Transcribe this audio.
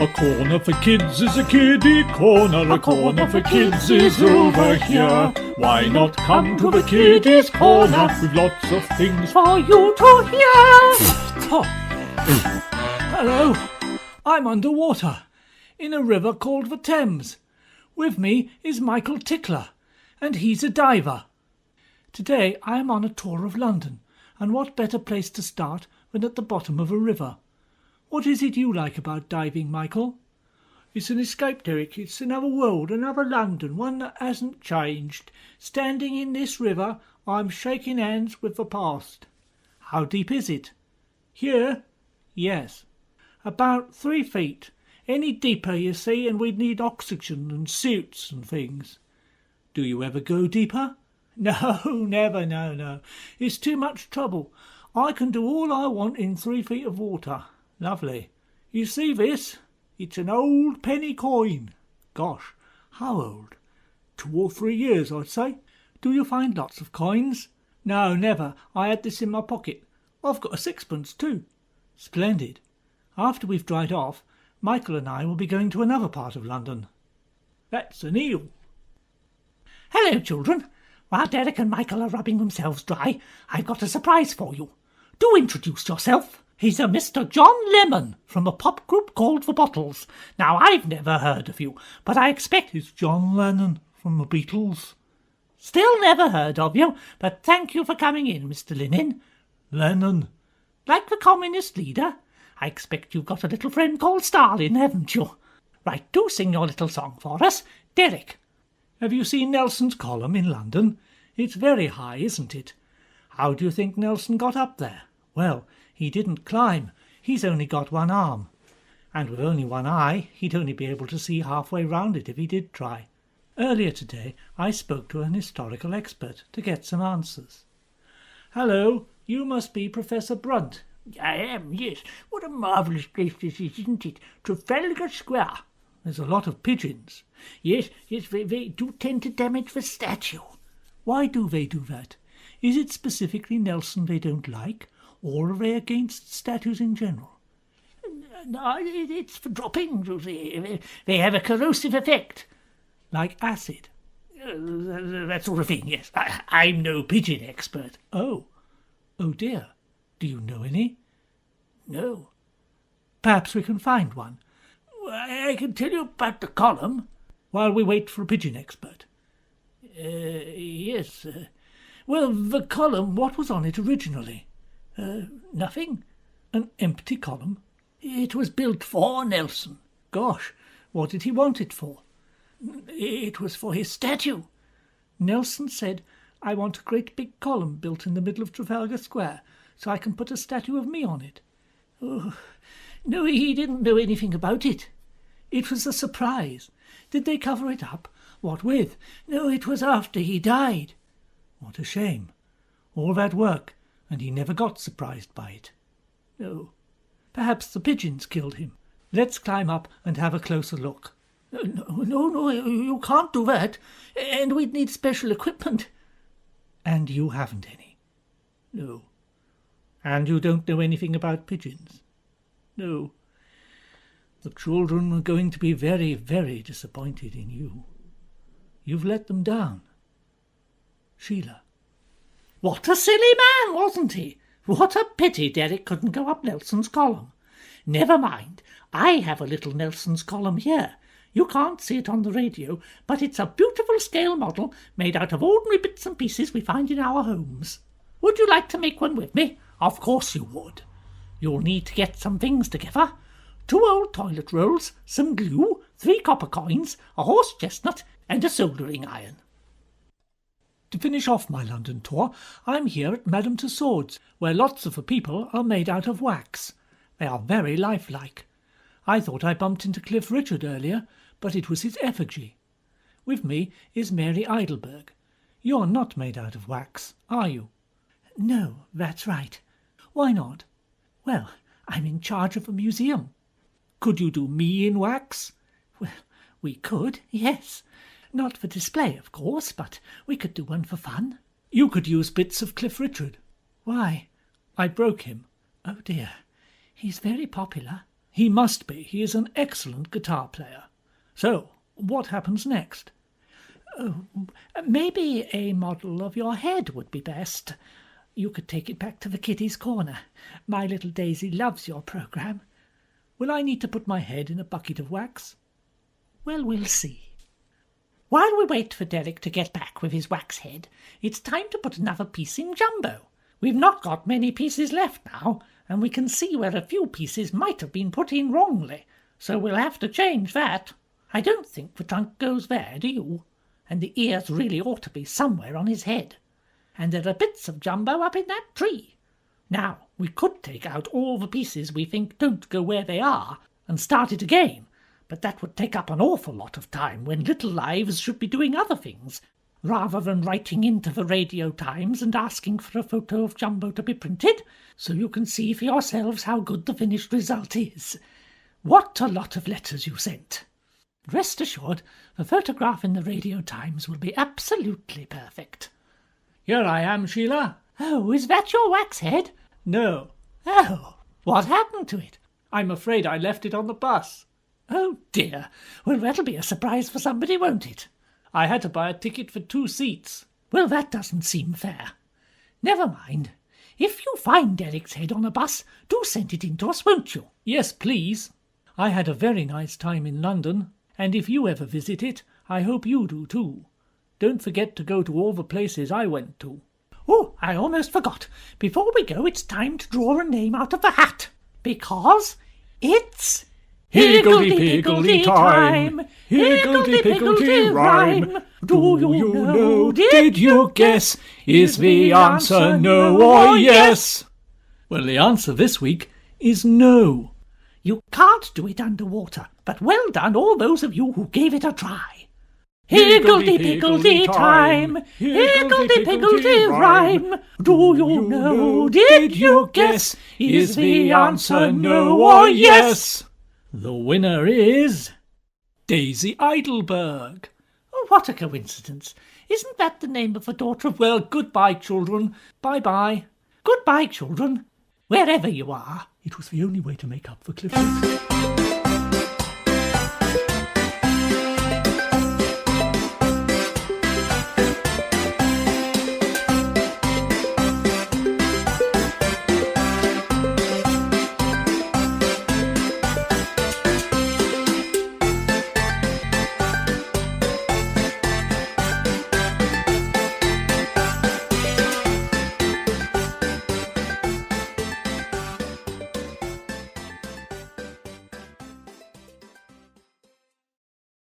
A corner for kids is a kiddie corner. A corner for kids is over here. Why not come to the Kiddies Corner? With lots of things for you to hear. Hello, I'm underwater, in a river called the Thames. With me is Michael Tickler, and he's a diver. Today I am on a tour of London, and what better place to start than at the bottom of a river? What is it you like about diving, Michael? It's an escape, Derek. It's another world, another London, one that hasn't changed. Standing in this river, I'm shaking hands with the past. How deep is it? Here? Yes. About 3 feet. Any deeper, you see, and we'd need oxygen and suits and things. Do you ever go deeper? No, never, no. It's too much trouble. I can do all I want in 3 feet of water. Lovely. You see this? It's an old penny coin. Gosh, how old? 2 or 3 years, I'd say. Do you find lots of coins? No, never. I had this in my pocket. I've got a sixpence too. Splendid. After we've dried off, Michael and I will be going to another part of London. That's an eel. Hello, children. While Derek and Michael are rubbing themselves dry, I've got a surprise for you. Do introduce yourself. He's a Mr. John Lemon from a pop group called The Bottles. Now, I've never heard of you, but I expect it's John Lennon from the Beatles. Still never heard of you, but thank you for coming in, Mr. Lennon. Lennon. Like the communist leader? I expect you've got a little friend called Stalin, haven't you? Right, do sing your little song for us. Derek. Have you seen Nelson's column in London? It's very high, isn't it? How do you think Nelson got up there? Well, he didn't climb. He's only got one arm. And with only one eye, he'd only be able to see halfway round it if he did try. Earlier today, I spoke to an historical expert to get some answers. Hello, you must be Professor Brunt. I am, yes. What a marvellous place this is, isn't it? Trafalgar Square. There's a lot of pigeons. Yes, they do tend to damage the statue. Why do they do that? Is it specifically Nelson they don't like, or are they against statues in general? No, it's for droppings, you see. They have a corrosive effect. Like acid? That sort of thing, yes. I'm no pigeon expert. Oh dear. Do you know any? No. Perhaps we can find one. I can tell you about the column. While we wait for a pigeon expert. Yes. Well, the column, what was on it originally? Nothing. An empty column? It was built for Nelson. Gosh, what did he want it for? It was for his statue. Nelson said, I want a great big column built in the middle of Trafalgar Square, so I can put a statue of me on it. Oh, no, he didn't know anything about it. It was a surprise. Did they cover it up? What with? No, it was after he died. What a shame. All that work, and he never got surprised by it. No. Perhaps the pigeons killed him. Let's climb up and have a closer look. No, you can't do that. And we'd need special equipment. And you haven't any? No. And you don't know anything about pigeons? No. The children are going to be very, very disappointed in you. You've let them down. Sheila. What a silly man, wasn't he? What a pity Derek couldn't go up Nelson's column. Never mind, I have a little Nelson's column here. You can't see it on the radio, but it's a beautiful scale model made out of ordinary bits and pieces we find in our homes. Would you like to make one with me? Of course you would. You'll need to get some things together. 2 old toilet rolls, some glue, 3 copper coins, a horse chestnut, and a soldering iron. To finish off my London tour, I'm here at Madame Tussauds, where lots of the people are made out of wax. They are very lifelike. I thought I bumped into Cliff Richard earlier, but it was his effigy. With me is Mary Eidelberg. You're not made out of wax, are you? No, that's right. Why not? Well, I'm in charge of a museum. Could you do me in wax? Well, we could, yes. Not for display, of course, but we could do one for fun. You could use bits of Cliff Richard. Why? I broke him. Oh dear, he's very popular. He must be. He is an excellent guitar player. So, what happens next? Maybe a model of your head would be best. You could take it back to the Kiddies Corner. My little Daisy loves your programme. Will I need to put my head in a bucket of wax? Well, we'll see. While we wait for Derek to get back with his wax head, it's time to put another piece in Jumbo. We've not got many pieces left now, and we can see where a few pieces might have been put in wrongly, so we'll have to change that. I don't think the trunk goes there, do you? And the ears really ought to be somewhere on his head. And there are bits of Jumbo up in that tree. Now, we could take out all the pieces we think don't go where they are and start it again, but that would take up an awful lot of time when little lives should be doing other things, rather than writing into the Radio Times and asking for a photo of Jumbo to be printed, so you can see for yourselves how good the finished result is. What a lot of letters you sent! Rest assured, the photograph in the Radio Times will be absolutely perfect. Here I am, Sheila. Oh, is that your wax head? No. Oh, what happened to it? I'm afraid I left it on the bus. Oh, dear. Well, that'll be a surprise for somebody, won't it? I had to buy a ticket for 2 seats. Well, that doesn't seem fair. Never mind. If you find Derek's head on a bus, do send it in to us, won't you? Yes, please. I had a very nice time in London, and if you ever visit it, I hope you do too. Don't forget to go to all the places I went to. Oh, I almost forgot. Before we go, it's time to draw a name out of the hat, because it's Higgledy-piggledy time, higgledy-piggledy rhyme. Do you know, did you guess, is the answer no or yes? Well, the answer this week is no. You can't do it underwater, but well done all those of you who gave it a try. Higgledy-piggledy time, higgledy-piggledy rhyme. Do you know, did you guess, is the answer no or yes? The winner is Daisy Eidelberg. Oh, what a coincidence. Isn't that the name of the daughter of... Well, goodbye, children. Bye-bye. Goodbye, children, wherever you are. It was the only way to make up for Clifford.